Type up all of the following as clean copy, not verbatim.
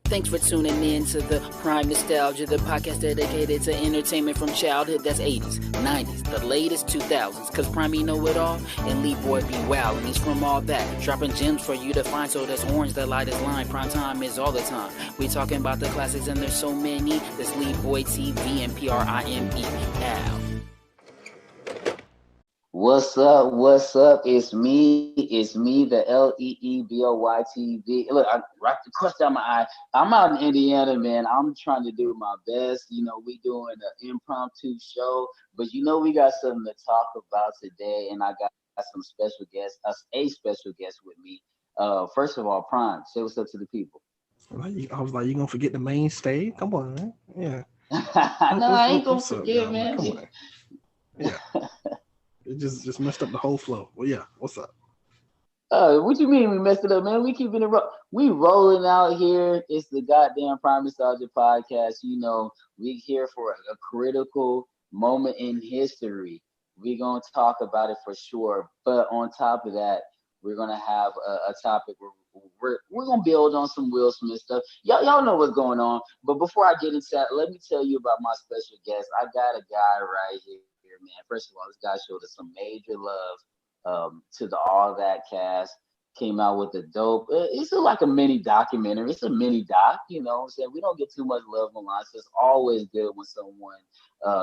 Thanks for tuning in to the Prime Nostalgia, the podcast dedicated to entertainment from childhood. That's 80s, 90s, the latest 2000s. Cause Prime know it all, and Leeboy be wild, and he's from all that. Dropping gems for you to find, so that's orange, the lightest line. Prime time is all the time. We talking about the classics, and there's so many. That's Leeboy TV and PRIME. Ow. What's up? What's up? It's me, the Leeboy TV. Look, I rocked the crust down my eye. I'm out in Indiana, man. I'm trying to do my best. You know, we doing an impromptu show, but you know we got something to talk about today, and I got some special guests, a special guest with me. First of all, Prime, say what's up to the people. I was like, you gonna forget the mainstay? Come on, man. Yeah. No, I ain't gonna forget, man. Come on. Yeah. It just messed up the whole flow. Well, yeah. What's up? What you mean we messed it up, man? We keeping it we rolling out here. It's the goddamn Prime Nostalgia podcast. You know, we here for a critical moment in history. We're gonna talk about it for sure. But on top of that, we're gonna have a topic where we're gonna build on some Will Smith stuff. Y'all know what's going on. But before I get into that, let me tell you about my special guest. I got a guy right here. Man, first of all, this guy showed us some major love to the All That cast. Came out with a dope. It's like a mini documentary. It's a mini doc, you know what I'm saying? We don't get too much love online, so it's always good when someone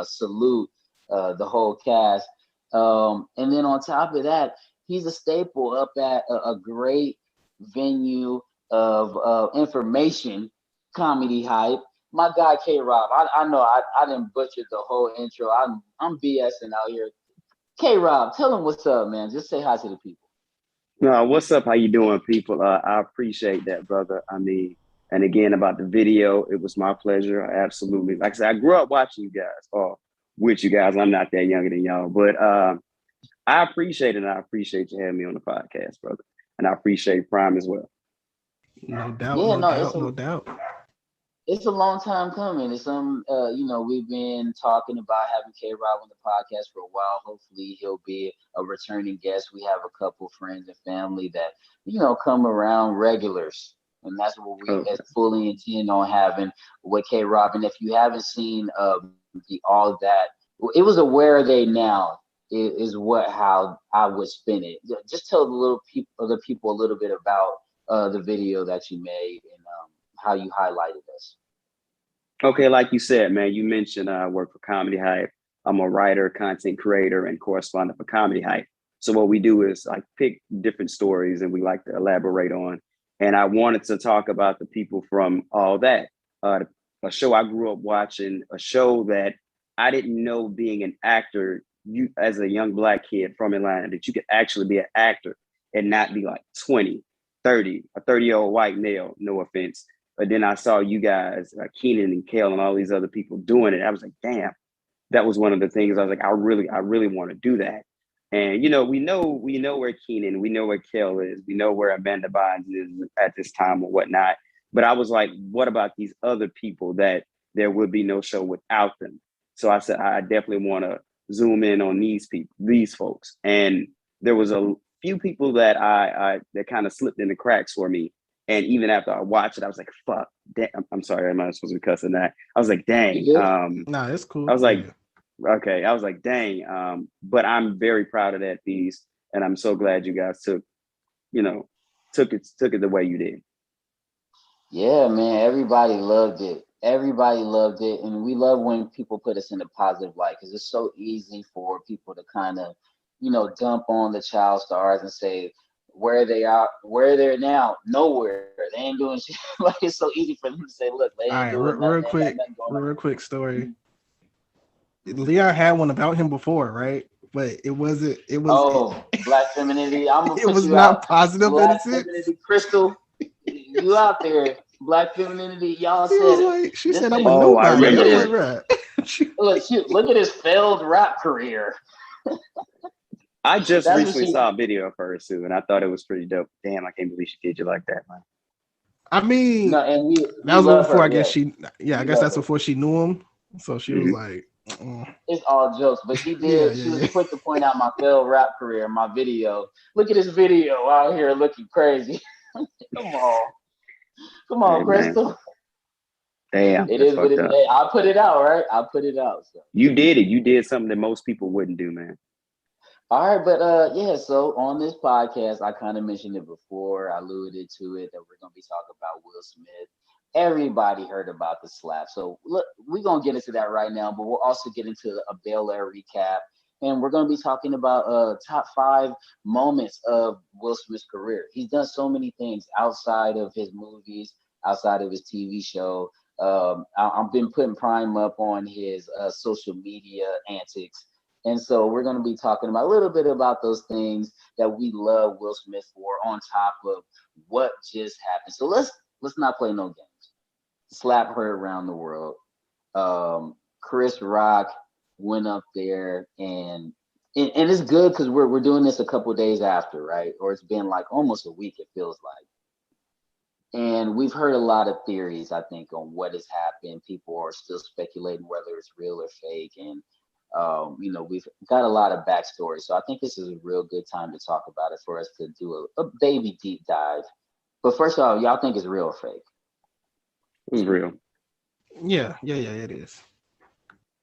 salute the whole cast. And then on top of that, he's a staple up at a great venue of information, comedy hype. My guy K-Rob, I know I didn't butcher the whole intro. I'm BSing out here. K-Rob, tell him what's up, man. Just say hi to the people. What's up? How you doing, people? I appreciate that, brother. I mean, and again about the video, it was my pleasure. Absolutely. Like I said, I grew up watching you guys, or with you guys. I'm not that younger than y'all, but I appreciate it. And I appreciate you having me on the podcast, brother. And I appreciate Prime as well. No doubt. No doubt. It's a long time coming. It's we've been talking about having K-Rob on the podcast for a while. Hopefully he'll be a returning guest. We have a couple friends and family that, come around regulars. And that's what we fully intend on having with K-Rob. And if you haven't seen the All That, it was a Where Are They Now is how I would spin it. Just tell the people a little bit about the video that you made and how you highlighted us. Okay, like you said, man, you mentioned I work for Comedy Hype. I'm a writer, content creator, and correspondent for Comedy Hype. So what we do is like pick different stories and we like to elaborate on. And I wanted to talk about the people from All That, a show I grew up watching, a show that I didn't know being an actor, you as a young Black kid from Atlanta, that you could actually be an actor and not be like 20, 30, a 30-year-old white male, no offense. But then I saw you guys, Keenan and Kel and all these other people doing it. I was like, damn, that was one of the things I was like, I really want to do that. And, we know where Keenan, we know where Kel is, we know where Amanda Bynes is at this time or whatnot. But I was like, what about these other people that there would be no show without them? So I said, I definitely want to zoom in on these people, these folks. And there was a few people that that kind of slipped in the cracks for me. And even after I watched it, I was like, fuck, damn. I'm sorry, I'm not supposed to be cussing that. I was like, dang. Nah, it's cool. I was like, okay. I was like, dang. But I'm very proud of that piece. And I'm so glad you guys took it the way you did. Yeah, man, everybody loved it. Everybody loved it. And we love when people put us in a positive light because it's so easy for people to kind of, dump on the child stars and say, where they're now, nowhere. They ain't doing shit. Like it's so easy for them to say, look, they ain't doing nothing. Real quick story. Leon had one about him before, right? But it was Black femininity. I'm gonna it was not out. Positive Black innocence. Femininity, Crystal, you out there? Black femininity, y'all she said I'm a nobody. I remember look at his failed rap career. I just recently saw a video of her too, and I thought it was pretty dope. Damn, I can't believe she did you like that, man. I mean, that was before I guess I guess that's before she knew him. So she was like, it's all jokes, but she did. She was quick to point out my failed rap career in my video. Look at this video out here looking crazy. Come on, Hey, Crystal. Damn, It that's is what fucked it is. up. Hey, I put it out, right? I put it out. So. You did it. You did something that most people wouldn't do, man. All right, but yeah, so on this podcast, I kind of mentioned it before, I alluded to it that we're gonna be talking about Will Smith. Everybody heard about the slap. So look, we're gonna get into that right now, but we'll also get into a Bel Air recap. And we're gonna be talking about top 5 moments of Will Smith's career. He's done so many things outside of his movies, outside of his TV show. I've been putting Prime up on his social media antics. And so we're going to be talking about a little bit about those things that we love Will Smith for on top of what just happened. So let's not play no games. Slap heard around the world. Chris Rock went up there and it's good because we're doing this a couple of days after, right? Or it's been like almost a week, it feels like. And we've heard a lot of theories, I think, on what has happened. People are still speculating whether it's real or fake. And we've got a lot of backstory. So I think this is a real good time to talk about it for us to do a baby deep dive. But first of all, y'all think it's real or fake? It was real. Yeah, it is.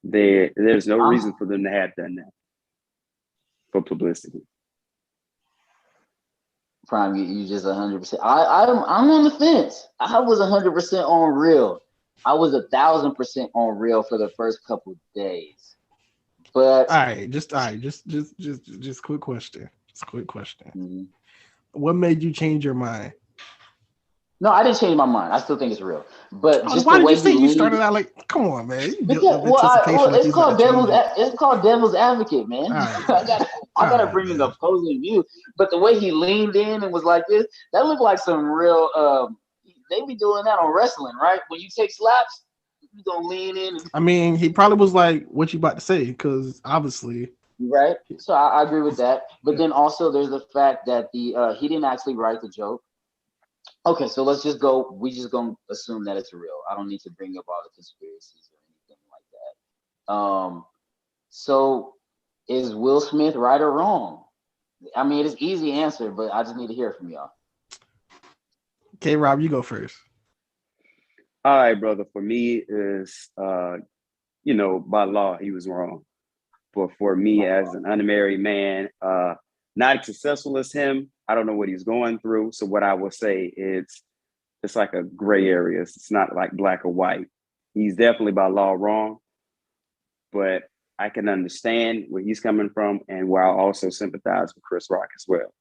There's no reason for them to have done that for publicity. Prime, you just 100%. I'm on the fence. I was 100% on real. I was 1,000% on real for the first couple days. But just quick question. Mm-hmm. What made you change your mind? No, I didn't change my mind. I still think it's real. But just why the did way you say you leaned, started out like, come on, man? it's called devil's advocate, man. Right. I gotta bring an opposing view. But the way he leaned in and was like this, that looked like some real. They be doing that on wrestling, right? When you take slaps, you gonna lean in. I mean, he probably was like, "What you about to say?" Because obviously, right. So I agree with that. But then also there's the fact that he didn't actually write the joke. Okay, so let's just go. We just gonna assume that it's real. I don't need to bring up all the conspiracies or anything like that. So is Will Smith right or wrong? I mean, it's easy answer, but I just need to hear from y'all. Okay, Rob, you go first. All right, brother. For me, is by law he was wrong, but for me as an unmarried man, not as successful as him, I don't know what he's going through. So what I will say is, it's like a gray area. It's not like black or white. He's definitely by law wrong, but I can understand where he's coming from and where I also sympathize with Chris Rock as well.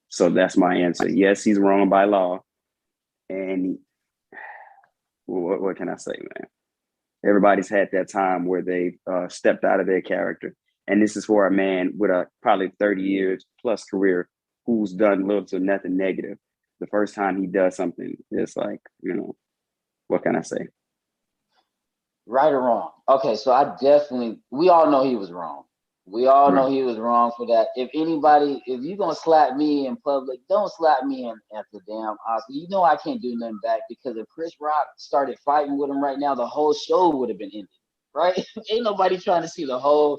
So that's my answer. Yes, he's wrong by law. And what can I say, man? Everybody's had that time where they stepped out of their character. And this is for a man with a probably 30 years plus career who's done little to nothing negative. The first time he does something, it's like, what can I say? Right or wrong? Okay, so we all know he was wrong. We all know he was wrong for that. If you're going to slap me in public, don't slap me at the damn Oscar. You know I can't do nothing back because if Chris Rock started fighting with him right now, the whole show would have been ended, right? Ain't nobody trying to see the whole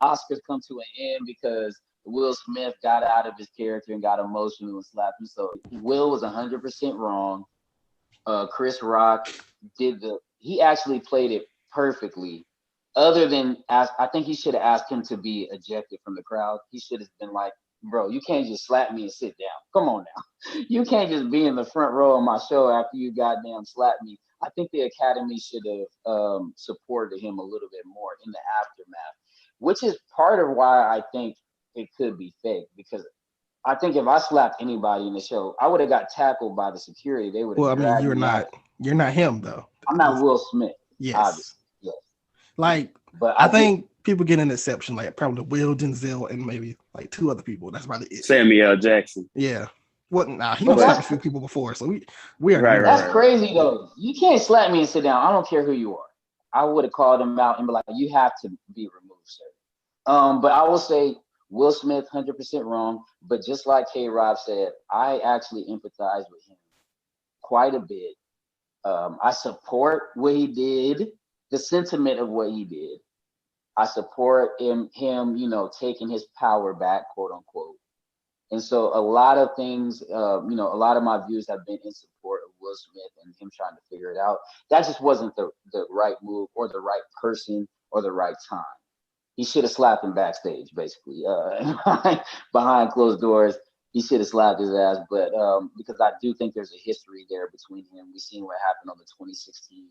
Oscars come to an end because Will Smith got out of his character and got emotional and slapped him. So Will was 100% wrong. Chris Rock he actually played it perfectly. Other than I think he should have asked him to be ejected from the crowd. He should have been like, bro, you can't just slap me and sit down. Come on now. You can't just be in the front row of my show after you goddamn slapped me. I think the Academy should have supported him a little bit more in the aftermath, which is part of why I think it could be fake. Because I think if I slapped anybody in the show, I would have got tackled by the security. They would have. Well, I mean, you're not him though. I'm not Will Smith. Yes. Obviously. Yes. Like, but I think people get an exception, like probably Will, Denzel, and maybe like 2 other people. That's probably it. Samuel Jackson. Yeah. What? Nah, he was slapped a few people before, so we are right. That's crazy though. You can't slap me and sit down. I don't care who you are. I would have called him out and be like, "You have to be removed, sir." But I will say Will Smith 100% wrong. But just like K. Rob said, I actually empathize with him quite a bit. I support what he did, the sentiment of what he did. I support him, taking his power back, quote unquote. And so a lot of things, a lot of my views have been in support of Will Will Smith and him trying to figure it out. That just wasn't the right move or the right person or the right time. He should have slapped him backstage, basically, behind closed doors. He should have slapped his ass, but because I do think there's a history there between him. We've seen what happened on the 2016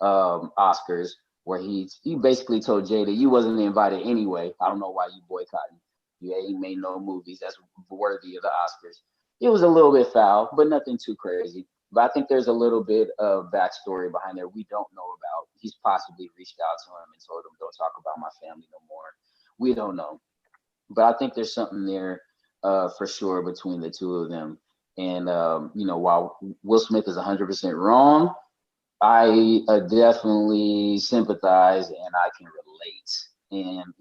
Oscars, where he basically told Jada, "You wasn't invited anyway. I don't know why you boycotting. You ain't made no movies that's worthy of the Oscars." It was a little bit foul, but nothing too crazy. But I think there's a little bit of backstory behind there we don't know about. He's possibly reached out to him and told him, "Don't talk about my family no more." We don't know, but I think there's something there for sure between the two of them. And while Will Smith is 100% wrong, I definitely sympathize and I can relate. And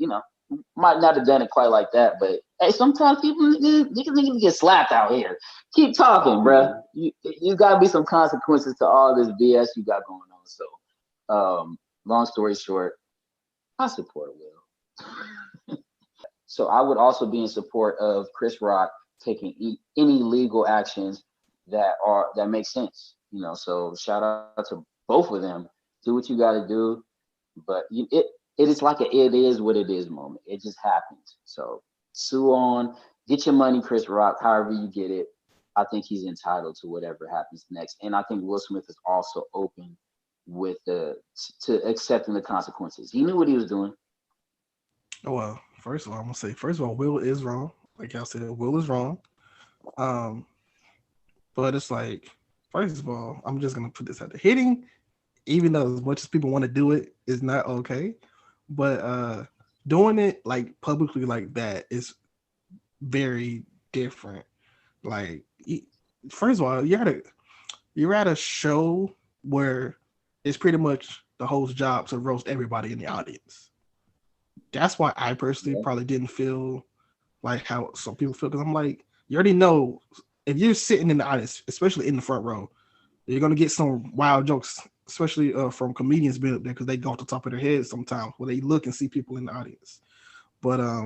might not have done it quite like that, but hey, sometimes niggas get slapped out here. Keep talking, bruh. You gotta be some consequences to all this BS you got going on. So, long story short, I support Will. So I would also be in support of Chris Rock taking any legal actions that make sense. So shout out to both of them. Do what you got to do, but it is like it is what it is moment. It just happens. So sue on, get your money, Chris Rock. However you get it, I think he's entitled to whatever happens next. And I think Will Smith is also open with to accepting the consequences. He knew what he was doing. Oh, well, first of all, I'm gonna say, Will is wrong. Like y'all said, Will is wrong. But it's like, first of all, I'm just gonna put this out there. Hitting, even though as much as people want to do it, is not okay. But doing it like publicly like that is very different. Like, first of all, you're at a show where it's pretty much the host's job to roast everybody in the audience. That's why I personally probably didn't feel like how some people feel, because I'm like, you already know if you're sitting in the audience, especially in the front row, you're gonna get some wild jokes, especially from comedians being up there, because they go off the top of their heads sometimes where they look and see people in the audience. But I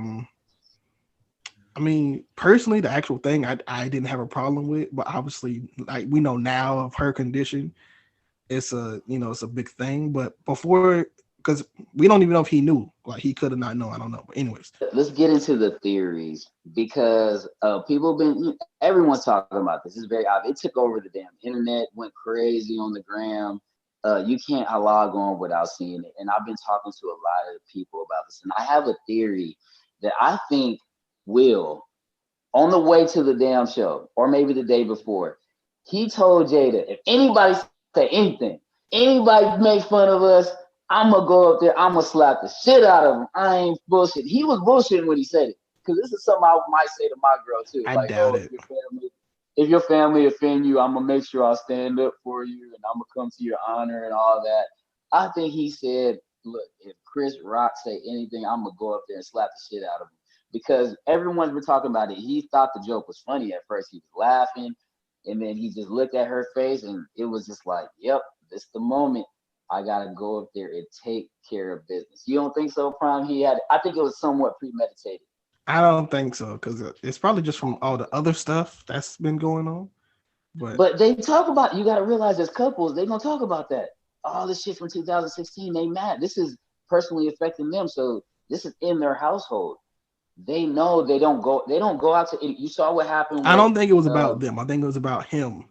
mean, personally, the actual thing I didn't have a problem with, but obviously, like we know now of her condition, it's a big thing. But before, because we don't even know if he knew, like he could have not known. I don't know. But anyways, let's get into the theories, because everyone's talking about this. It's very obvious. It took over the damn internet, went crazy on the gram. You can't log on without seeing it. And I've been talking to a lot of people about this, and I have a theory that I think Will, on the way to the damn show, or maybe the day before, he told Jada, if anybody say anything, anybody make fun of us, I'm going to go up there, I'm going to slap the shit out of him. I ain't bullshit. He was bullshitting when he said it, because this is something I might say to my girl too. I doubt it. If your family offend you, I'm going to make sure I'll stand up for you, and I'm going to come to your honor and all that. I think he said, look, if Chris Rock say anything, I'm going to go up there and slap the shit out of him. Because everyone's been talking about it. He thought the joke was funny at first. He was laughing, and then he just looked at her face, and it was just like, yep, this the moment. I got to go up there and take care of business. You don't think so, Prime? I think it was somewhat premeditated. I don't think so, because it's probably just from all the other stuff that's been going on. But they talk about, you got to realize as couples, they're going to talk about that. All this shit from 2016, they mad. This is personally affecting them. So this is in their household. They know they don't go out to, you saw what happened. I don't think it was about them. I think it was about him.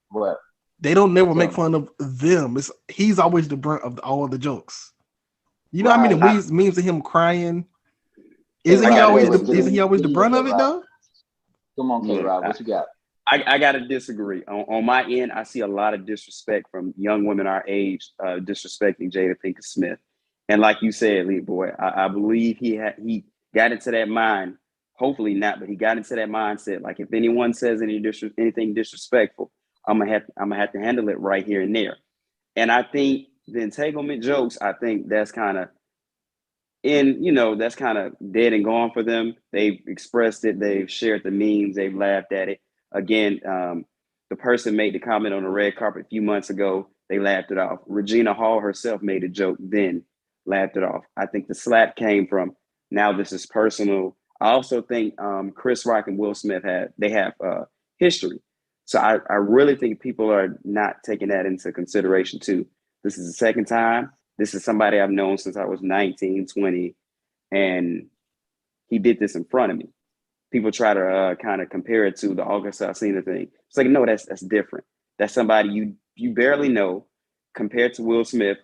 What? They don't never make fun of them. He's always the brunt of all the jokes. You know how many memes of him crying? Isn't he always the brunt of it though? Come on, K-Rob, what you got? I gotta disagree. On my end, I see a lot of disrespect from young women our age, disrespecting Jada Pinkett Smith. And like you said, Leeboy, I believe he got into that mind. Hopefully not, but he got into that mindset. Like, if anyone says anything disrespectful, I'm gonna have to handle it right here and there. And I think the entanglement jokes, I think that's kind of dead and gone for them. They've expressed it. They've shared the memes. They've laughed at it. Again, the person made the comment on the red carpet a few months ago. They laughed it off. Regina Hall herself made a joke, then laughed it off. I think the slap came from, now this is personal. I also think Chris Rock and Will Smith have history. So I really think people are not taking that into consideration too. This is the second time. This is somebody I've known since I was 19, 20, and he did this in front of me. People try to kind of compare it to the August Alsina thing. It's like, no, that's different. That's somebody you barely know compared to Will Smith.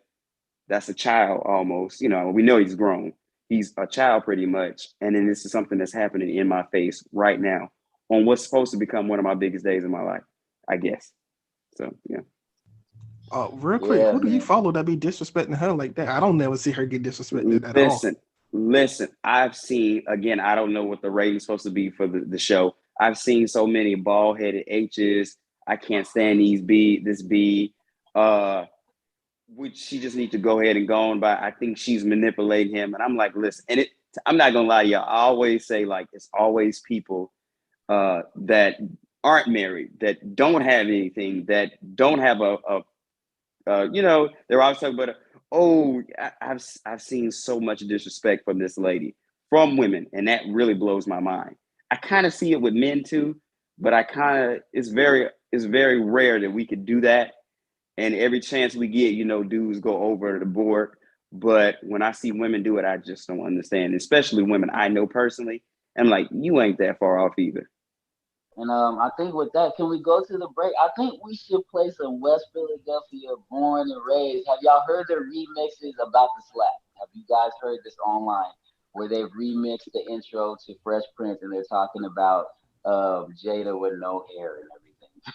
That's a child almost. You know, we know he's grown. He's a child pretty much. And then this is something that's happening in my face right now on what's supposed to become one of my biggest days in my life, I guess. So yeah. Real quick, Yeah, who do you man. follow that be disrespecting her like that? I don't never see her get disrespected at all. Listen, I've seen, again, I don't know what the rating's supposed to be for the show. I've seen so many bald headed H's. I can't stand this B. Which she just needs to go ahead and go on by. I think she's manipulating him. And I'm like, listen, I'm not gonna lie to y'all. I always say, like, it's always people that aren't married, that don't have anything, that don't have they're always talking about, I've seen so much disrespect from this lady, from women, and that really blows my mind. I kind of see it with men too, but it's very rare that we could do that. And every chance we get, dudes go over the board. But when I see women do it, I just don't understand, especially women I know personally. I'm like, you ain't that far off either. And I think with that, can we go to the break? I think we should play some West Philadelphia Born and Raised. Have y'all heard the remixes about the slap? Have you guys heard this online where they've remixed the intro to Fresh Prince and they're talking about Jada with no hair and everything?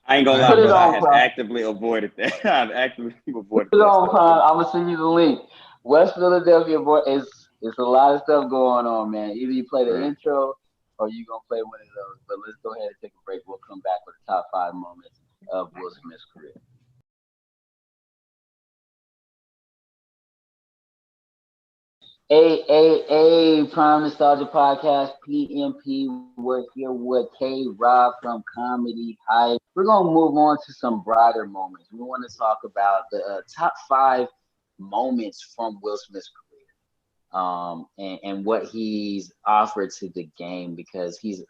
I ain't gonna I lie, Put haven't it brother. I on, have Prime. actively avoided that. I've actively avoided Put it that on, stuff Prime. too. I'm gonna send you the link. West Philadelphia Boy is it's a lot of stuff going on, man. Either you play the Right. intro or you gonna play one of those. But let's go ahead and take a break. We'll come back with the top 5 moments of Will Smith's career. Prime Nostalgia Podcast, PMP. We're here with K Rob from Comedy Hype. We're going to move on to some brighter moments. We want to talk about the top 5 moments from Will Smith's career, and what he's offered to the game, because he's,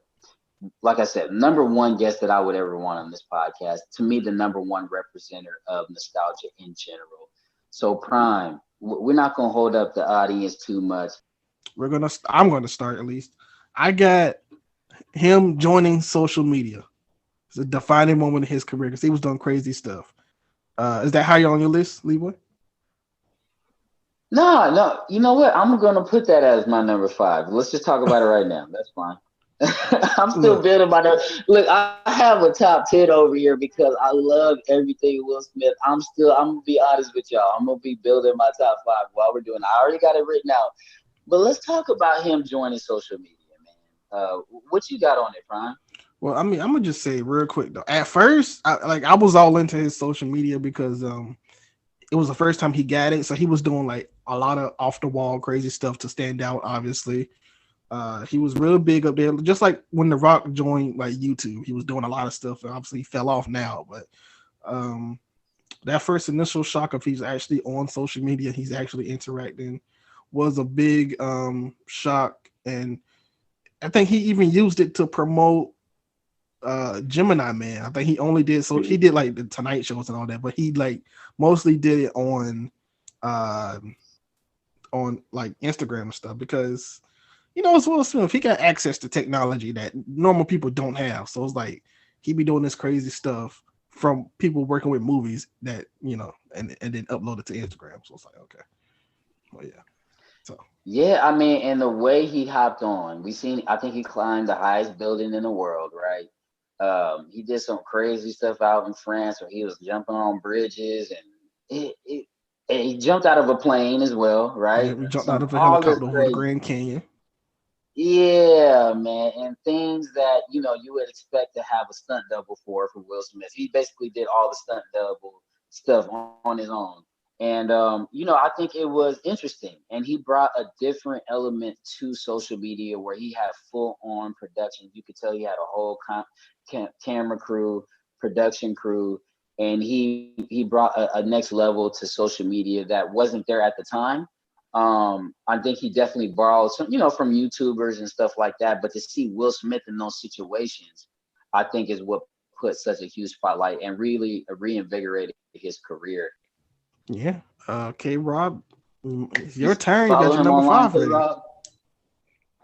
like I said, number one guest that I would ever want on this podcast. To me, the number one representative of nostalgia in general. So, Prime, we're not gonna hold up the audience too much. I'm gonna start at least. I got him joining social media. It's a defining moment in his career because he was doing crazy stuff. Is that higher on your list, Leeboy? No, no. You know what? I'm gonna put that as my number 5. Let's just talk about it right now. That's fine. I'm still Look, building my number. Look, I have a top 10 over here because I love everything Will Smith. I'm gonna be honest with y'all. I'm gonna be building my top 5 while we're doing. I already got it written out. But let's talk about him joining social media, man. What you got on it, Prime? well, I mean, I'm gonna just say real quick though. At first, I was all into his social media because it was the first time he got it, so he was doing like a lot of off the wall crazy stuff to stand out. Obviously, he was real big up there, just like when The Rock joined like YouTube. He was doing a lot of stuff, and obviously he fell off now. But um, that first initial shock of he's actually on social media, he's actually interacting, was a big shock, and I think he even used it to promote Gemini Man. I think he only did so he did like the Tonight Shows and all that, but he like mostly did it uh on like Instagram and stuff because it's Will Smith. He got access to technology that normal people don't have. So it's like he be doing this crazy stuff from people working with movies that and then upload it to Instagram. So it's like okay, well yeah. So Yeah, I mean, and the way he hopped on, I think he climbed the highest building in the world, right? He did some crazy stuff out in France where he was jumping on bridges and he jumped out of a plane as well, yeah, right? we jumped out Some of a all this helicopter over the crazy. Grand Canyon. Yeah, man, and things that you would expect to have a stunt double for Will Smith. He basically did all the stunt double stuff on his own, and I think it was interesting. And he brought a different element to social media where he had full on production. You could tell he had a whole camera crew, production crew, and he brought a next level to social media that wasn't there at the time. I think he definitely borrowed some, from YouTubers and stuff like that. But to see Will Smith in those situations, I think is what put such a huge spotlight and really reinvigorated his career. Yeah. K Rob, it's your turn. You got Follow your him number online, 5 ready. Rob.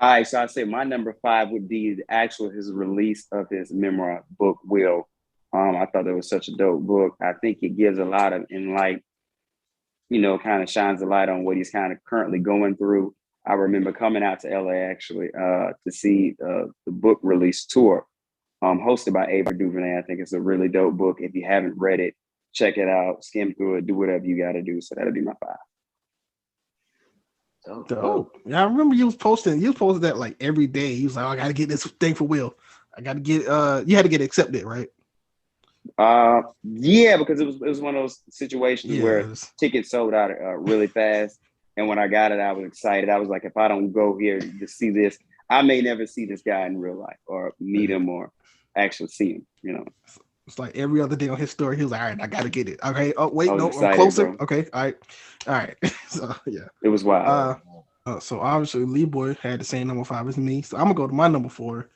All right, so I say my number 5 would be his release of his memoir book, Will. I thought that was such a dope book. I think it gives a lot of kind of shines a light on what he's kind of currently going through. I remember coming out to LA actually to see the book release tour hosted by Ava DuVernay. I think it's a really dope book. If you haven't read it, check it out, skim through it, do whatever you got to do. So that'll be my 5. Dope. Yeah, I remember you was posting that like every day. You was like, oh, I gotta get this thing for Will. I gotta get you had to get accepted, right? Yeah, because it was one of those situations where tickets sold out really fast. And when I got it, I was excited. I was like, if I don't go here to see this, I may never see this guy in real life or meet him or actually see him, It's like every other day on his story, he was like, all right, I gotta get it. Okay. Oh, wait, no, excited, I'm closer. bro. Okay, all right. So yeah. It was wild. So obviously Leeboy had the same number 5 as me. So I'm gonna go to my number 4,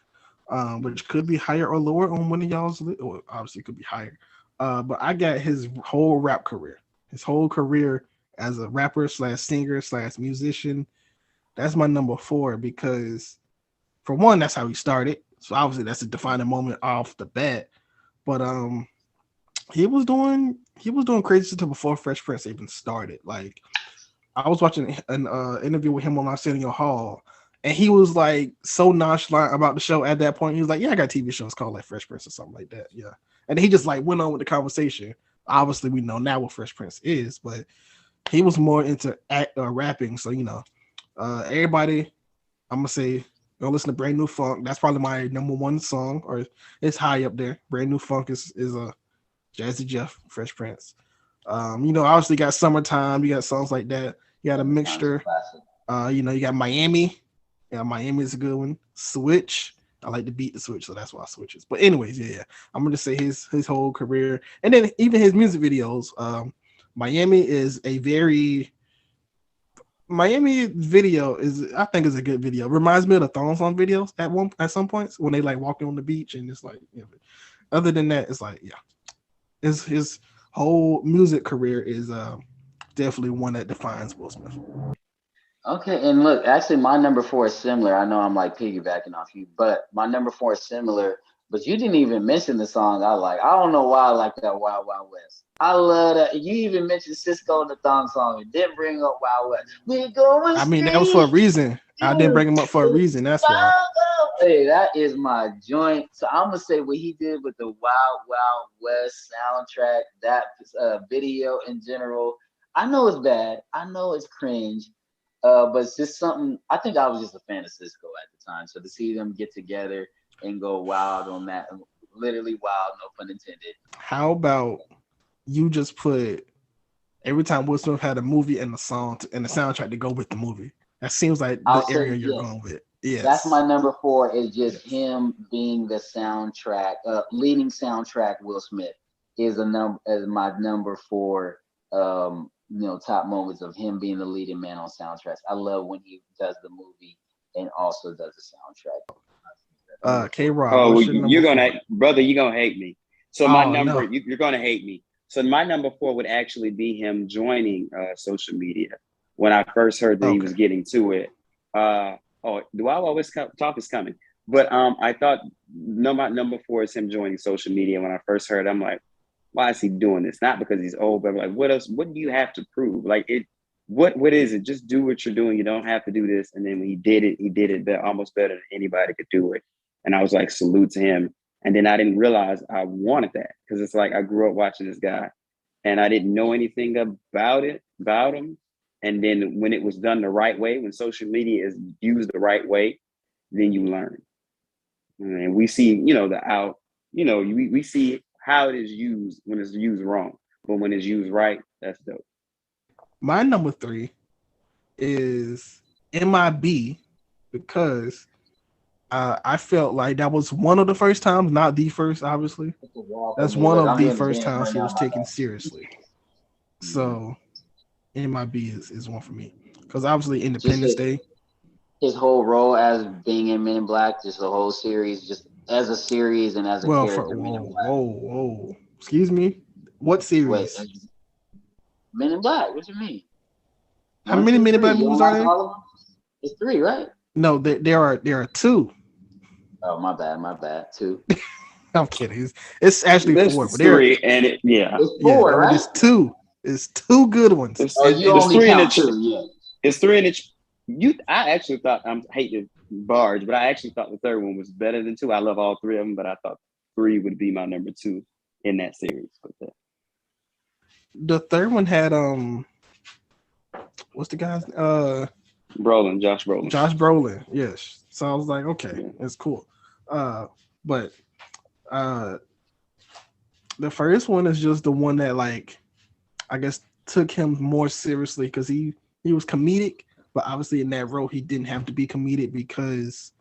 which could be higher or lower on one of y'all's or obviously could be higher. But I got his whole rap career. His whole career as a rapper / singer / musician. That's my number 4 because for one, that's how he started. So obviously that's a defining moment off the bat. But he was doing crazy stuff before Fresh Prince even started. Like I was watching an interview with him on Arsenio Hall, and he was like so nonchalant about the show at that point. He was like, "Yeah, I got TV shows called like Fresh Prince or something like that." Yeah, and he just like went on with the conversation. Obviously, we know now what Fresh Prince is, but he was more into rapping. So everybody, I'm gonna say, go listen to Brand New Funk. That's probably my number 1 song, or it's high up there. Brand New Funk is a Jazzy Jeff, Fresh Prince. Obviously got Summertime. You got songs like that. You got a mixture. You got Miami. Yeah, Miami is a good one. Switch. I like to beat the switch, so that's why I switches. But anyways, yeah, I'm gonna say his whole career, and then even his music videos. Miami video I think is a good video. Reminds me of the Thong Song videos at some points when they like walking on the beach, and it's like, other than that, it's like, his whole music career is definitely one that defines Will Smith. Okay, and look, actually, my number 4 is similar. I know I'm like piggybacking off you, but my number 4 is similar. But you didn't even mention the song I like. I don't know why I like that Wild Wild West. I love that. You even mentioned Cisco and the Thong Song. You didn't bring up Wild West. We're going. I mean, that was for a reason. I didn't bring him up for a reason. That's why. Hey, that is my joint. So I'm gonna say what he did with the Wild Wild West soundtrack, that video in general. I know it's bad. I know it's cringe. But it's just something. I think I was just a fan of Cisco at the time. So to see them get together and go wild on that, literally wild, no pun intended. How about you just put every time Will Smith had a movie and the song and the soundtrack to go with the movie? That seems like the area you're going with. Yes. That's my number 4 is just him being the soundtrack, leading soundtrack. Will Smith is my number 4. Top moments of him being the leading man on soundtracks. I love when he does the movie and also does the soundtrack. K-Rob. Oh, you're gonna hate me. So my number, you're gonna hate me. So my number 4 would actually be him joining social media. When I first heard that he was getting to it, do I always talk is coming? But I thought my number 4 is him joining social media. When I first heard, I'm like, why is he doing this? Not because he's old, but like, what else? What do you have to prove? Like, what is it? Just do what you're doing. You don't have to do this. And then when he did it almost better than anybody could do it. And I was like, salute to him. And then I didn't realize I wanted that, because it's like I grew up watching this guy and I didn't know anything about him. And then when it was done the right way, when social media is used the right way, then you learn. And we see, we see how it is used when it's used wrong. But when it's used right, that's dope. My number 3 is MIB, because I felt like that was one of the first times, not the first, obviously. That's one of the first times he was taken seriously. So MIB is one for me, because obviously Independence Day. His whole role as being in Men in Black, just the whole series, just as a series and as a Well, character, Men in Black. whoa. Excuse me. What Wait, series? Men in Black. What you mean? How 1, many 2, Men in 3. Black You don't movies are like there? all of them? It's 3, right? No, there are 2. Oh, my bad. 2. I'm kidding. It's actually This 4, is but there, 3, and It's yeah, 4, but right? it's 2. It's 2 good ones. it's, Oh, you it's only 3 in count the 2, yeah. it's 3 in the I actually thought I hate to barge, but I actually thought the third one was better than 2. I love all 3 of them, but I thought 3 would be my number 2 in that series. But The third one had what's the guy's Josh Brolin. Josh Brolin, yes. So I was like, okay, Yeah. it's cool. But the first one is just the one that, like, I guess took him more seriously because he was comedic, but obviously in that role he didn't have to be comedic because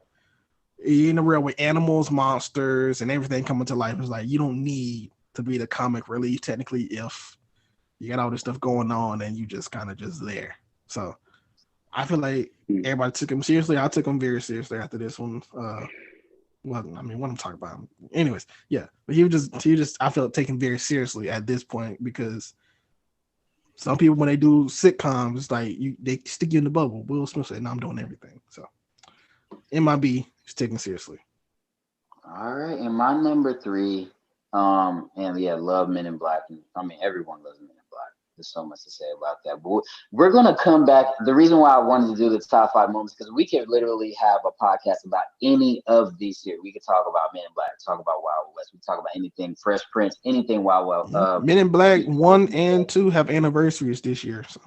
in a real with animals, monsters, and everything coming to life, it's like you don't need to be the comic relief technically if you got all this stuff going on and you just kind of just there. So I feel like everybody took him seriously. I took him very seriously after this one. Well, I mean, what I'm talking about. Anyways, yeah. But he just I felt taken very seriously at this point because some people when they do sitcoms, it's like they stick you in the bubble. Will Smith said, "No, I'm doing everything." So MIB is taken seriously. All right, and my number 3, and yeah, love Men in Black. I mean, everyone loves Men in Black. There's so much to say about that. But we're gonna come back. The reason why I wanted to do the top 5 moments because we could literally have a podcast about any of these series. We could talk about Men in Black, talk about Wild West, we talk about anything Fresh Prince, anything Wild Wild. Men in Black 1 and 2 have anniversaries this year. So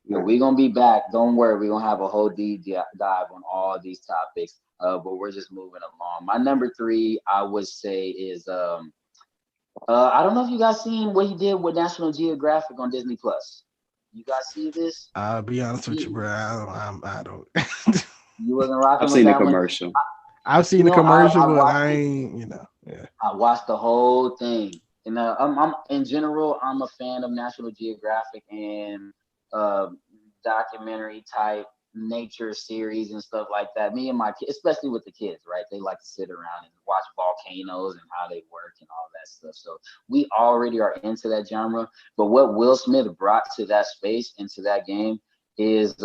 we're gonna be back. Don't worry, we're gonna have a whole deep dive on all these topics. But we're just moving along. My number 3, I would say, is I don't know if you guys seen what he did with National Geographic on Disney Plus. You guys see this? I'll be honest with you, bro. I don't. You wasn't rocking I've with seen the that one? commercial. I've seen the commercial, but I ain't, yeah. I watched the whole thing. And I'm in general, I'm a fan of National Geographic and documentary type nature series and stuff like that. Me and my kids, especially with the kids, right? They like to sit around and watch volcanoes and how they work and all that stuff. So we already are into that genre. But what Will Smith brought to that space, into that game, is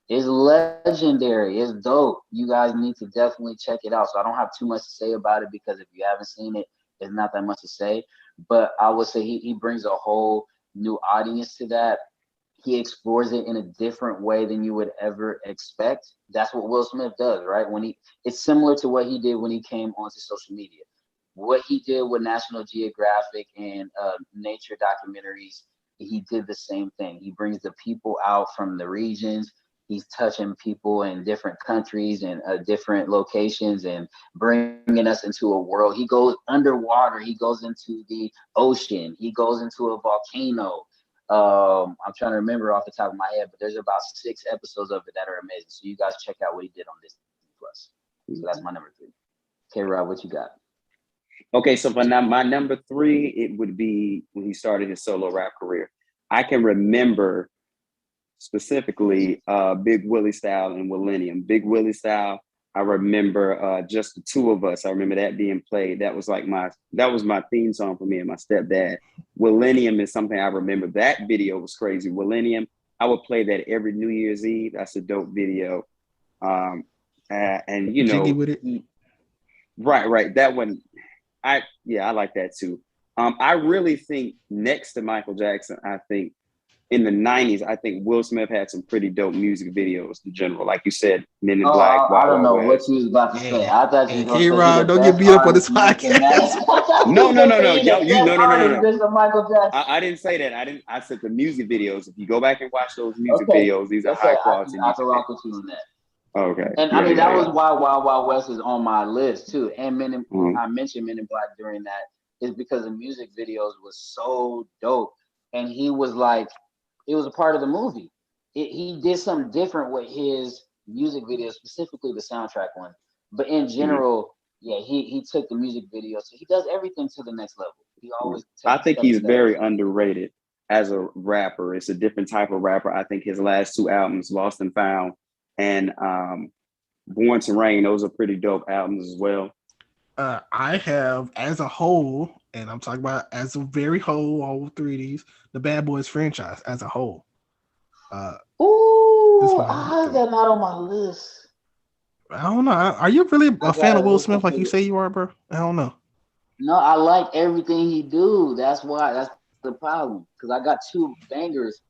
legendary. It's dope. You guys need to definitely check it out. So I don't have too much to say about it because if you haven't seen it, there's not that much to say. But I would say he brings a whole new audience to that. He explores it in a different way than you would ever expect. That's what Will Smith does, right? It's similar to what he did when he came onto social media. What he did with National Geographic and nature documentaries, he did the same thing. He brings the people out from the regions. He's touching people in different countries and different locations and bringing us into a world. He goes underwater. He goes into the ocean. He goes into a volcano. I'm trying to remember off the top of my head, but there's about 6 episodes of it that are amazing. So you guys check out what he did on Disney Plus. So that's my number 3. K-Rob, what you got? Okay, so for now, my number 3, it would be when he started his solo rap career. I can remember specifically Big Willie Style and Millennium. Big Willie Style, I remember just the 2 of us. I remember that being played. That was my theme song for me and my stepdad. Millennium is something I remember. That video was crazy. Millennium, I would play that every New Year's Eve. That's a dope video. And you know, Jiggy with it. Right. That one, I like that too. I really think next to Michael Jackson, I think in the 90s, I think Will Smith had some pretty dope music videos in general. Like you said, Men in Black. I don't know what you was about to say. I thought you was going to say K-Rod, don't get beat up on this podcast. No. No. Michael Jackson. I didn't say that. I said the music videos. If you go back and watch those music videos, these are high quality. I can rock with you on that. Okay. And I mean, that was why Wild Wild West is on my list too. And I mentioned Men in Black during that is because the music videos was so dope. And he was like, it was a part of the movie. He did something different with his music videos, specifically the soundtrack one. But in general, he took the music video. So he does everything to the next level. He always. I think he's very underrated as a rapper. It's a different type of rapper. I think his last 2 albums, Lost and Found and Born to Reign, those are pretty dope albums as well. I have as a whole, and I'm talking about as a very whole, all three of these, the Bad Boys franchise as a whole. This Ooh, is my number I have three. that not on my list. I don't know. Are you really I a fan of gotta Will look Smith into like you it. say you are, bro? I don't know. No, I like everything he do. That's why. That's the problem. Because I got two bangers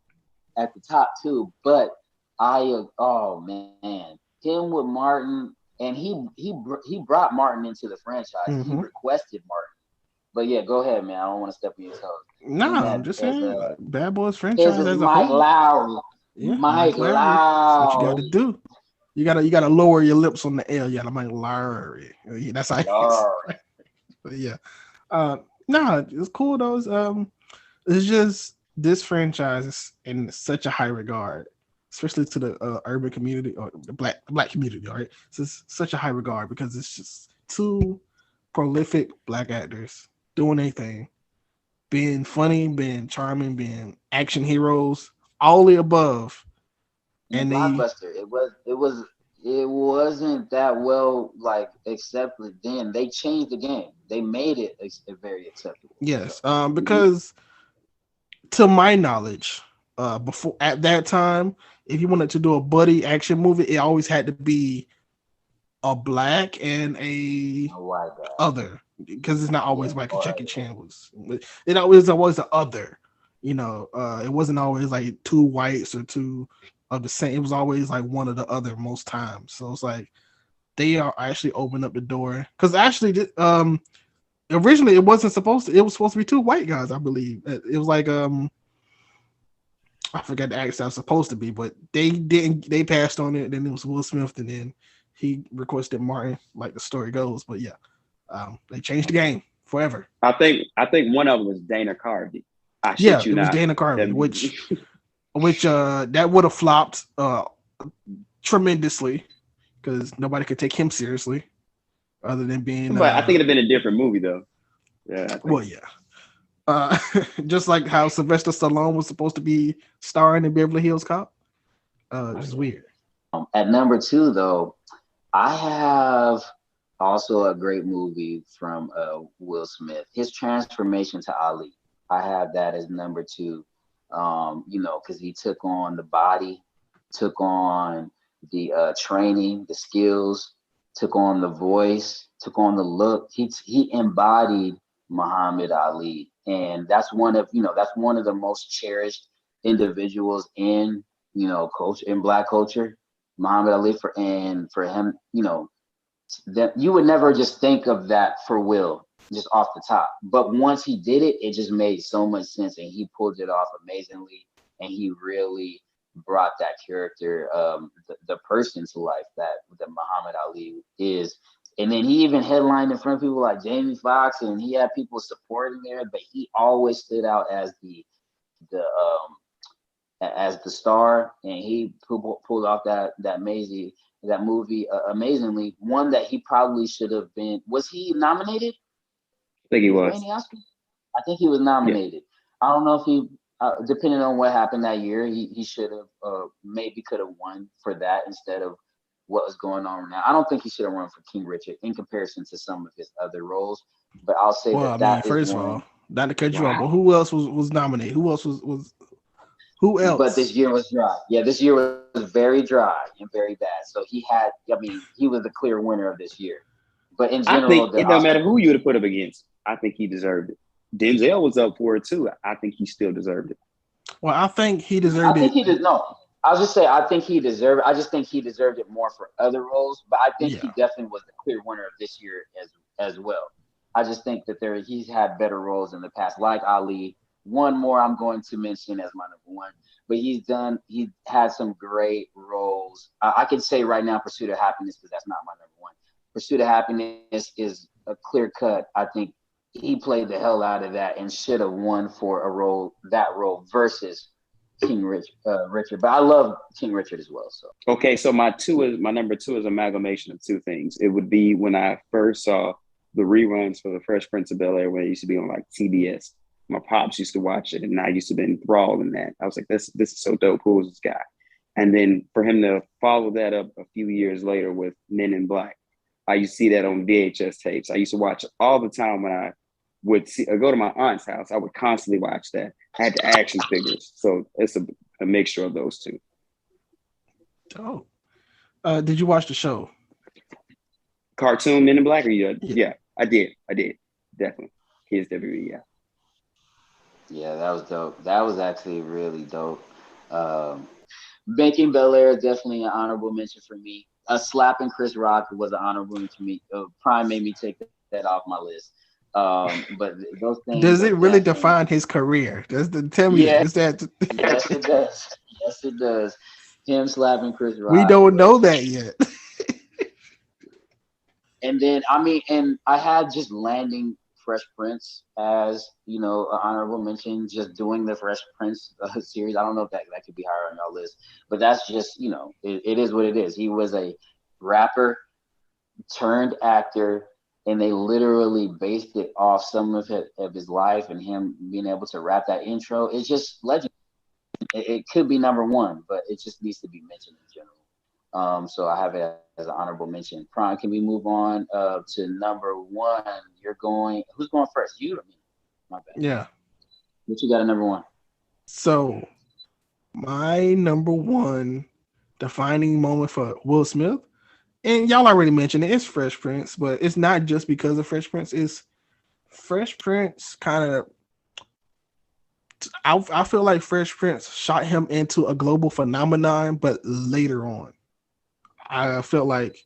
at the top too. But oh man, him with Martin, and he brought Martin into the franchise. He Mm-hmm. requested Martin. But yeah, go ahead, man. I don't want to step on your toes. Him Nah, I'm just as saying, like, Bad Boys his franchise is as a Mike whole. Lowry. Yeah, Mike Mike Lowry. That's what you got to Lowry. do. You gotta lower your lips on the L. You gotta Mike Lowry. That's how it's. Lowry. But yeah. Uh, nah, it's cool though. It's just this franchise is in such a high regard, especially to the urban community or the black community. All right, so it's such a high regard because it's just two prolific black actors doing their thing, being funny, being charming, being action heroes, all the above, And a and they blockbuster. It wasn't that well like accepted then. They changed the game. They made it very acceptable. So yes, because to my knowledge, before at that time, if you wanted to do a buddy action movie, it always had to be a black and a a white guy. other because it's not Yeah. always like a Or Jackie Chan was. It always the other. It wasn't always like two whites or two of the same. It was always like one of the other most times. So it's like they are actually opening up the door because actually, originally it wasn't supposed to. It was supposed to be two white guys, I believe. It was like I forgot the actor I was supposed to be, but they didn't. They passed on it. Then it was Will Smith, and then he requested Martin, like the story goes. But yeah, they changed the game forever. I think one of them was Dana Carvey. I Yeah, shit you it was not. Dana Carvey, Them- which that would have flopped tremendously because nobody could take him seriously, other than being but I think it'd have been a different movie though. Yeah, I think. well, yeah. Just like how Sylvester Stallone was supposed to be starring in Beverly Hills Cop. It's weird. at number two though, I have also a great movie from Will Smith. His transformation to Ali. I have that as number two. Because he took on the body, took on the training, the skills, took on the voice, took on the look. He embodied Muhammad Ali, and that's one of the most cherished individuals in culture in Black culture. Muhammad Ali for him, that you would never just think of that for Will just off the top. But once he did it, it just made so much sense, and he pulled it off amazingly, and he really brought that character, the person to life that Muhammad Ali is. And then he even headlined in front of people like Jamie Foxx, and he had people supporting there, but he always stood out as the star, and he pulled off that movie amazingly. One that he probably should have been. Was he nominated? I think he For was. any Oscar? I think he was Yeah. nominated. I don't know if he, depending on what happened that year, he should have maybe could have won for that instead of what was going on now. I don't think he should have won for King Richard in comparison to some of his other roles. But I'll say Well, I that mean, that is first of all, one. not to cut you off, Wow. but who else was nominated? Who else was who But this else? year was dry. Yeah, this year was very dry and very bad. So he was the clear winner of this year. But in I general, think the it don't Oscar. matter who you would have put him against. I think he deserved it. Denzel was up for it too. I think he still deserved it. Well, I think he I deserved think it. he did. No, I'll just say I think he deserved. I just think he deserved it more for other roles. But I think he Yeah. definitely was the clear winner of this year as well. I just think that he's had better roles in the past, like Ali. One more I'm going to mention as my number one, but he had some great roles. I can say right now, Pursuit of Happiness, because that's not my number one. Pursuit of Happiness is a clear cut. I think he played the hell out of that and should have won for that role versus Richard. But I love King Richard as well. So Okay, so my number two is amalgamation of two things. It would be when I first saw the reruns for the Fresh Prince of Bel Air when it used to be on like TBS. My pops used to watch it, and I used to be enthralled in that. I was like, this is so dope. Who is this guy? And then for him to follow that up a few years later with Men in Black, I used to see that on VHS tapes. I used to watch all the time when I would go to my aunt's house. I would constantly watch that. I had the action figures, so it's a mixture of those two. Oh, did you watch the show? Cartoon Men in Black, or Yeah. yeah, I did, definitely. Kids WWE, yeah. Yeah, that was dope. That was actually really dope. Um, Banking Bel Air is definitely an honorable mention for me. Slapping Chris Rock was an honorable mention for me. Prime made me take that off my list. But those things Does are it really definitely, define his career? Tell me that. yeah, Is that yes it does. Yes it does. Him slapping Chris we Rock don't was, know that yet? and then I mean, and I had just landing Fresh Prince as an honorable mention. Just doing the Fresh Prince series. I don't know if that could be higher on your list, but that's just it is what it is. He was a rapper turned actor, and they literally based it off some of his life and him being able to rap that intro. It's just legend. It could be number one, but it just needs to be mentioned in general. So I have it as an honorable mention. Prime, can we move on to number one? Who's going first? You or me? My bad. Yeah. What you got at number one? So my number one defining moment for Will Smith, and y'all already mentioned it, it's Fresh Prince, but it's not just because of Fresh Prince. It's Fresh Prince kind of. I feel like Fresh Prince shot him into a global phenomenon, but later on, I felt like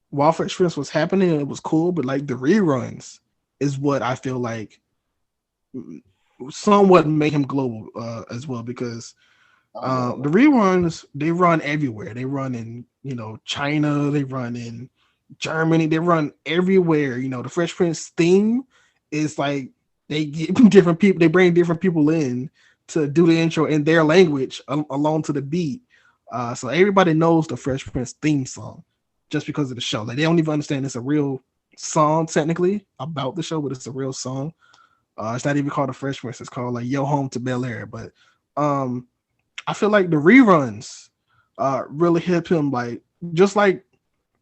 while Fresh Prince was happening, it was cool, but like the reruns is what I feel like somewhat made him global as well, because the reruns, they run everywhere. They run in China, they run in Germany, they run everywhere. The Fresh Prince theme is like they get different people, they bring different people in to do the intro in their language along to the beat. So everybody knows the Fresh Prince theme song just because of the show. Like they don't even understand it's a real song technically about the show, but it's a real song. It's not even called the Fresh Prince. It's called like Yo Home to Bel Air. But I feel like the reruns really help him, like just like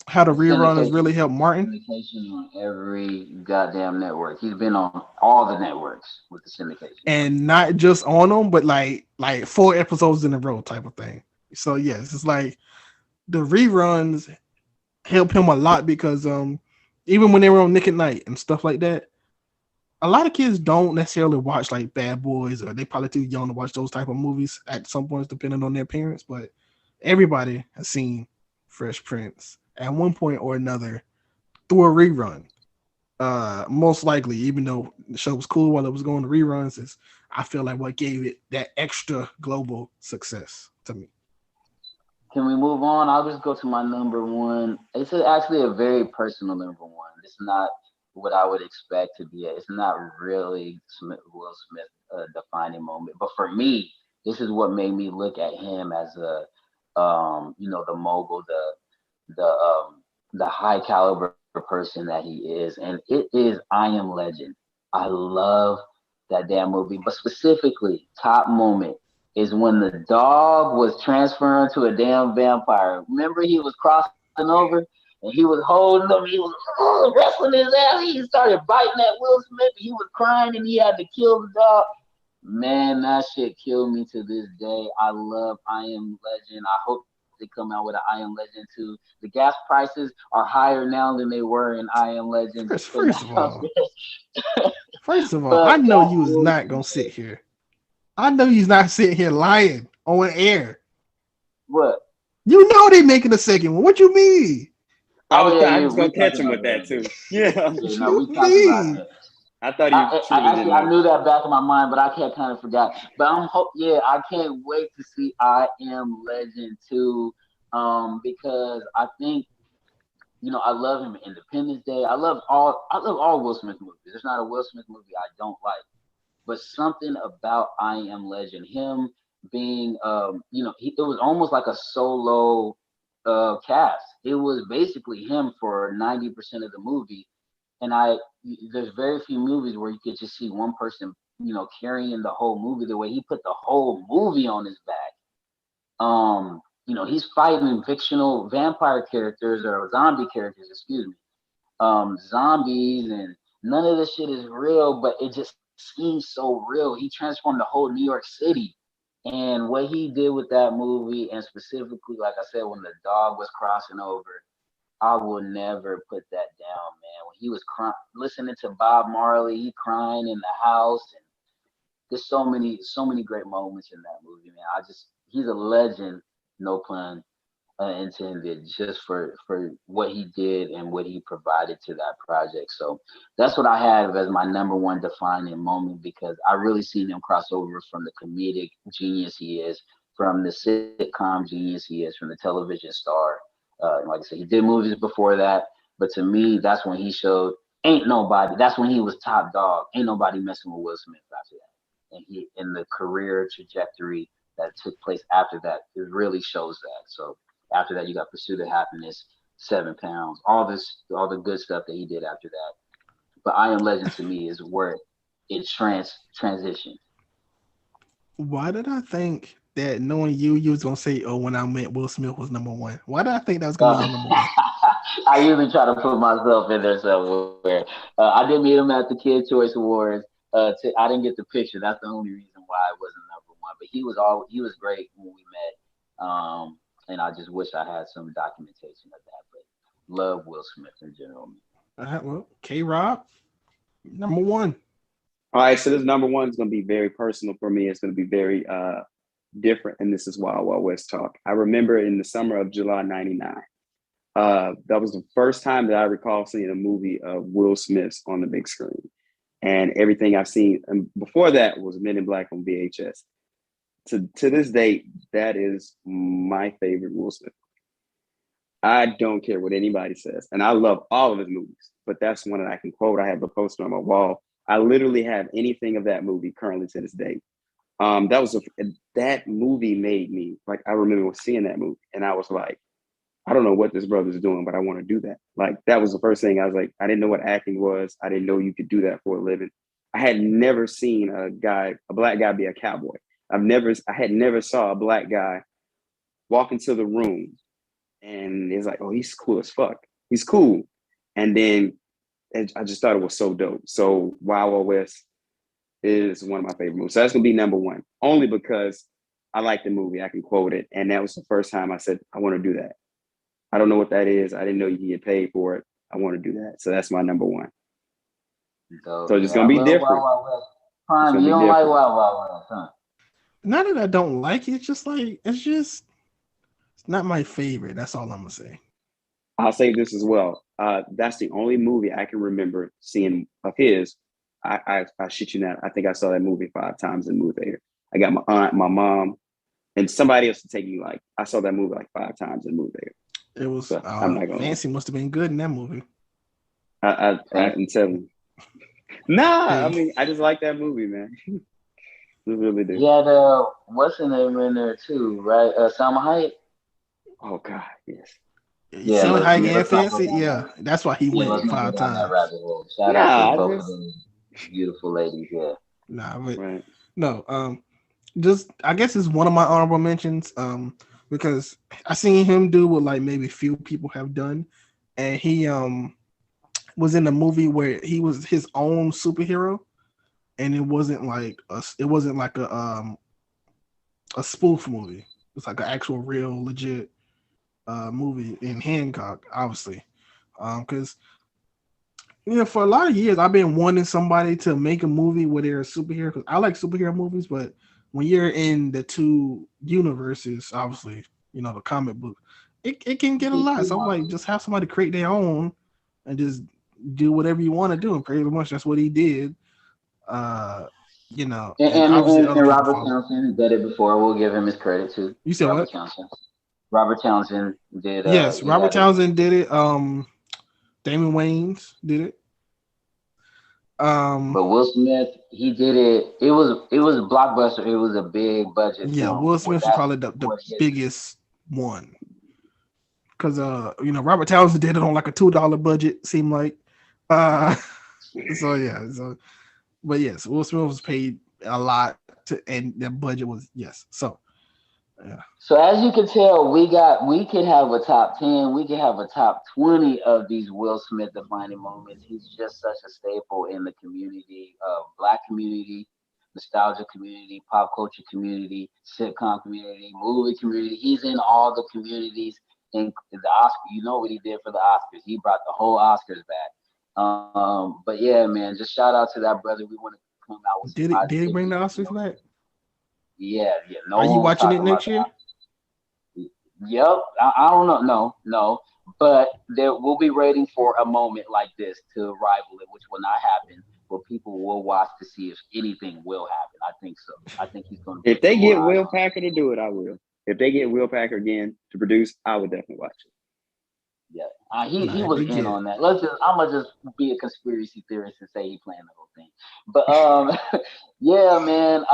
how the reruns really help Martin. Syndication on every goddamn network. He's been on all the networks with the syndication, and not just on them, but like 4 episodes in a row type of thing. So yes, it's like the reruns help him a lot because even when they were on Nick at Night and stuff like that, a lot of kids don't necessarily watch like Bad Boys, or they probably too young to watch those type of movies at some points, depending on their parents. But everybody has seen Fresh Prince at one point or another through a rerun. Most likely, even though the show was cool while it was going to reruns, is I feel like what gave it that extra global success to me. Can we move on? I'll just go to my number one. It's actually a very personal number one. It's not what I would expect to be. It's not really Will Smith defining moment, but for me, this is what made me look at him as the mogul, the high caliber person that he is, and it is I Am Legend. I love that damn movie, but specifically, top moment is when the dog was transferring to a damn vampire. Remember, he was crossing over and he was holding him. He was wrestling his ass. He started biting at Will Smith. He was crying and he had to kill the dog. Man, that shit killed me to this day. I love I Am Legend. I hope they come out with an I Am Legend too. The gas prices are higher now than they were in I Am Legend. First of all, But I know you was not gonna sit here. I know he's not sitting here lying on air. What? You know they making a second one. What you mean? I was gonna catch him with that too. Yeah. No, we talked about that. I thought I knew that back in my mind, but I kind of forgot. But I can't wait to see I Am Legend 2, because I think I love him in Independence Day. I love all Will Smith movies. There's not a Will Smith movie I don't like, but something about I Am Legend, him being it was almost like a solo cast. It was basically him for 90% of the movie. And there's very few movies where you could just see one person, carrying the whole movie the way he put the whole movie on his back. He's fighting fictional vampire characters or zombie characters, excuse me. zombies and none of this shit is real, but it just seems so real. He transformed the whole New York City. And what he did with that movie, and specifically, like I said, when the dog was crossing over, I will never put that down, man. When he was crying, listening to Bob Marley, he crying in the house, and there's so many great moments in that movie, man. He's a legend, no pun intended, just for what he did and what he provided to that project. So that's what I have as my number one defining moment, because I really seen him cross over from the comedic genius he is, from the sitcom genius he is, from the television star. Like I said, he did movies before that, but to me, that's when he showed ain't nobody. That's when he was top dog. Ain't nobody messing with Will Smith after that, and he in the career trajectory that took place after that, it really shows that. So after that, you got Pursuit of Happiness, 7 Pounds, all the good stuff that he did after that. But I Am Legend to me is where it transitioned. Why did I think that knowing you was gonna say, "Oh, when I met Will Smith was number one"? Why did I think that was gonna be your number one? I usually try to put myself in there somewhere. I did meet him at the Kid Choice Awards. I didn't get the picture. That's the only reason why it wasn't number one. But he was great when we met. And I just wish I had some documentation of that. But love Will Smith in general. Well, K-Rob, number one. All right, so this number one is going to be very personal for me. It's going to be very different, and this is Wild Wild West talk. I remember in the summer of July '99. That was the first time that I recall seeing a movie of Will Smith's on the big screen. And everything I've seen and before that was Men in Black on VHS. To this date, that is my favorite Will Smith. I don't care what anybody says. And I love all of his movies, but that's one that I can quote. I have the poster on my wall. I literally have anything of that movie currently to this day. That movie made me, like, I remember seeing that movie and I was like, I don't know what this brother's doing, but I want to do that. Like, that was the first thing I was like, I didn't know what acting was. I didn't know you could do that for a living. I had never seen a black guy be a cowboy. I had never saw a black guy walk into the room and it's like, oh, he's cool as fuck. He's cool. And then I just thought it was so dope. So Wild Wild West is one of my favorite movies. So that's gonna be number one, only because I like the movie. I can quote it. And that was the first time I said, I want to do that. I don't know what that is. I didn't know you could get paid for it. I want to do that. So that's my number one. So it's just gonna be different. Wild West. Prime, you don't like Wild Wild West, huh? Not that I don't like it, it's not my favorite. That's all I'm gonna say. I'll say this as well. That's the only movie I can remember seeing of his. I shit you not. I think I saw that movie 5 times in the movie theater. I got my aunt, my mom, and somebody else to take me. Like, I saw that movie like 5 times in the movie theater. It was Fancy must have been good in that movie. I can tell you. Nah, I mean, I just like that movie, man. Really do. Yeah, what's the name in there too, right? Salma Hayek. Oh God, yes. Yeah, Salma Hayek and Fancy. Yeah, that's why he went 5 times. Shout out to both of them beautiful ladies. Yeah. No. Just I guess it's one of my honorable mentions. Because I seen him do what like maybe few people have done, and he was in a movie where he was his own superhero. And it wasn't like a spoof movie. It's like an actual, real, legit movie in Hancock, obviously. Because for a lot of years I've been wanting somebody to make a movie where they're a superhero. Because I like superhero movies, but when you're in the two universes, obviously, the comic book, it can get a lot. So I'm like, just have somebody create their own and just do whatever you want to do. And pretty much that's what he did. And Robert Townsend did it before. We'll give him his credit too. You said Robert what? Townsend. Robert Townsend did. Yes, Robert Townsend did it. Damon Wayans did it. But Will Smith, he did it. It was a blockbuster. It was a big budget. Yeah, film. Will Smith is probably the biggest one. Because Robert Townsend did it on like a $2 budget. Seemed like. But yes, Will Smith was paid a lot, and the budget was yes. So Yeah. So as you can tell, we could have a top 10, we could have a top 20 of these Will Smith defining moments. He's just such a staple in the community, black community, nostalgia community, pop culture community, sitcom community, movie community. He's in all the communities. In the Oscar, you know what he did for the Oscars. He brought the whole Oscars back. But yeah, man, just shout out to that brother. We want to come out with some Did he bring the positivity. Oscars back? Yeah, yeah. No Are you one was watching it talking about next the year? Yep. I don't know. No. But there we'll be waiting for a moment like this to rival it, which will not happen. But people will watch to see if anything will happen. I think so. I think he's going to If put they more get eyes Will on it. Packer to do it, I will. If they get Will Packer again to produce, I would definitely watch it. Yeah. Nah, He if was they in get on that. I'm gonna just be a conspiracy theorist and say he planned the whole thing. But yeah, man.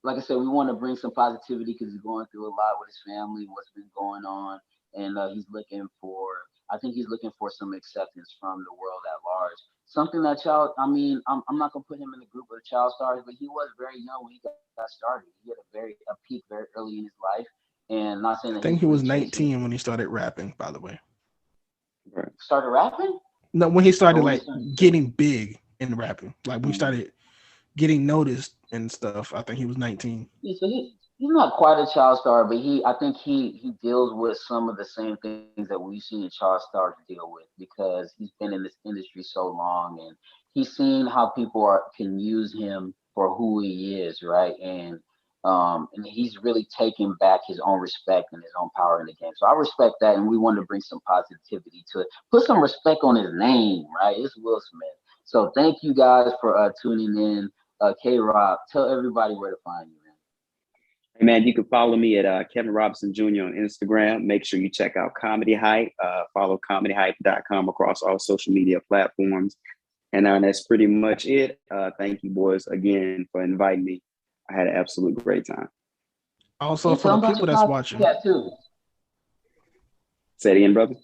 Like I said, we want to bring some positivity because he's going through a lot with his family, what's been going on, and he's looking for. I think he's looking for some acceptance from the world at large. Something that child. I mean, I'm not gonna put him in the group of child stars, but he was very young when he got started. He had a peak very early in his life, and not saying that I he's think really he was chasing it. 19 when he started rapping, by the way. Right. Started rapping. No, when he Or started when he like started. getting big in rapping, like when he Mm. started getting noticed and stuff, I think he was 19. Yeah, so he's not quite a child star, but I think he deals with some of the same things that we've seen child stars deal with because he's been in this industry so long and he's seen how people can use him for who he is, right? And he's really taken back his own respect and his own power in the game. So I respect that, and we want to bring some positivity to it. Put some respect on his name, right? It's Will Smith. So thank you guys for tuning in. K Rob, tell everybody where to find you, man. Hey man, you can follow me at Kevin Robinson Jr. on Instagram. Make sure you check out Comedy Hype. Follow comedyhype.com across all social media platforms. And that's pretty much it. Thank you, boys, again for inviting me. I had an absolute great time. Also, And for tell the them about people your that's watching, podcast too. Say it again, brother.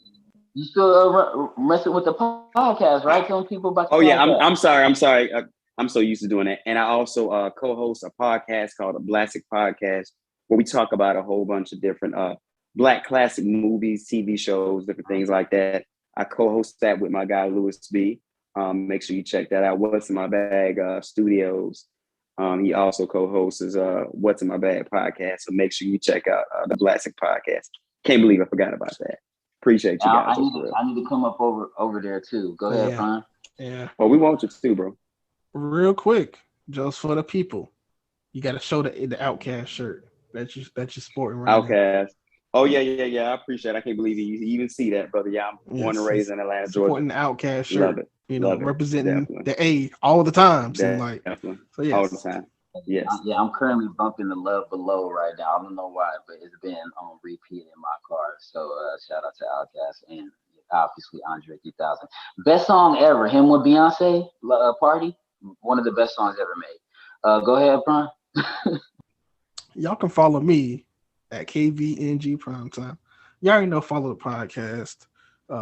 You still messing with the podcast, right? Telling people about your Oh yeah, podcast. I'm sorry. I'm so used to doing that. And I also co-host a podcast called a Blassic podcast, where we talk about a whole bunch of different Black classic movies, TV shows, different things like that. I co-host that with my guy Louis B. Make sure you check that out. What's in My Bag Studios. He also co-hosts What's in My Bag podcast. So make sure you check out the Blassic podcast. Can't believe I forgot about that. Appreciate you guys. I need to come up over there too. Go ahead, Fran. Yeah. Well, we want you too, bro. Real quick, just for the people, you got to show the Outcast shirt that you're sporting right Outcast. Oh yeah. I appreciate it. I can't believe you even see that, brother. Yeah, I'm born and raised in Atlanta, supporting Georgia. the Outcast shirt. Love it. Representing Definitely. the A all the time. Seem like Definitely. so. Yes. All the time. Yes. I'm currently bumping the Love Below right now. I don't know why, but it's been on repeat in my car. So shout out to Outkast and obviously Andre 3000. Best song ever. Him with Beyonce, Party. One of the best songs ever made. Go ahead, Brian. Y'all can follow me at KVNG Primetime. Y'all already know, follow the podcast,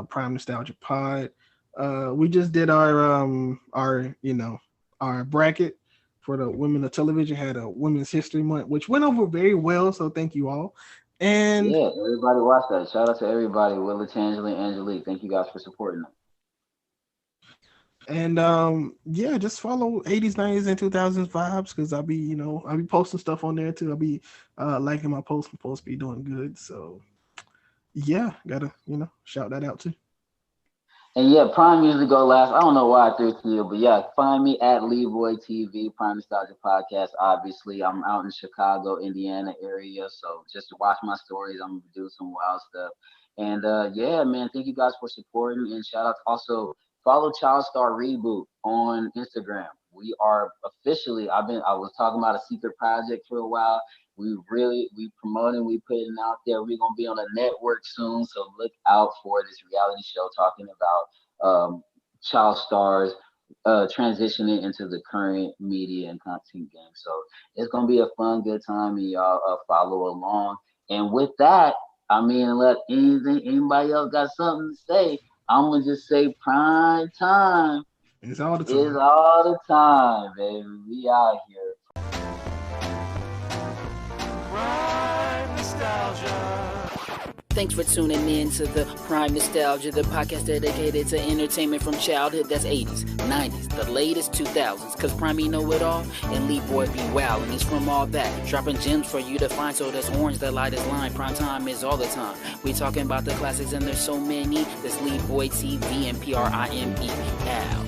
Prime Nostalgia Pod. We just did our bracket for the Women of Television, had a Women's History Month, which went over very well. So thank you all. And yeah, everybody watched that. Shout out to everybody, Willa, Tangela, and Angelique. Thank you guys for supporting them. And just follow 80s, 90s, and 2000s vibes because I'll be posting stuff on there too. I'll be liking my posts. My posts be doing good. So yeah, gotta shout that out too. And yeah, Prime usually go last. I don't know why I threw it to you, but yeah, find me at Leeboy TV, Prime Nostalgia Podcast. Obviously, I'm out in Chicago, Indiana area, so just watch my stories. I'm gonna do some wild stuff. And yeah, man, thank you guys for supporting. And shout out also follow Child Star Reboot on Instagram. We are officially. I was talking about a secret project for a while. We promoting, we putting out there. We're gonna be on a network soon, so look out for this reality show talking about child stars transitioning into the current media and content game. So it's gonna be a fun, good time, and y'all follow along. And with that, I mean, let anybody else got something to say, I'm gonna just say prime time. It's all the time. It's all the time, baby. We out here. Thanks for tuning in to the Prime Nostalgia, the podcast dedicated to entertainment from childhood that's 80s, 90s, the latest 2000s. Cause Prime know it all, and Leeboy be wow, and he's from all that. Dropping gems for you to find, so that's orange, the lightest line. Prime time is all the time. We talking about the classics, and there's so many. That's Leeboy TV and PRIME. Ow.